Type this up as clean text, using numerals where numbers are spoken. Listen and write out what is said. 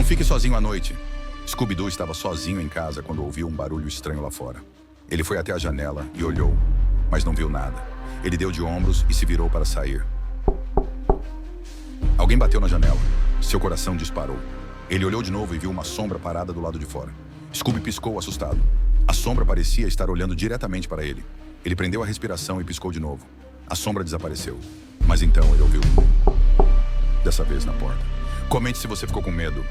fique sozinho à noite. Scooby-Doo estava sozinho em casa quando ouviu um barulho estranho lá fora. Ele foi até a janela e olhou, mas não viu nada. Ele deu de ombros e se virou para sair. Alguém bateu na janela. Seu coração disparou. Ele olhou de novo e viu uma sombra parada do lado de fora. Scooby piscou assustado. A sombra parecia estar olhando diretamente para ele. Ele prendeu a respiração e piscou de novo. A sombra desapareceu. Mas então ele ouviu. Dessa vez na porta. Comente se você ficou com medo.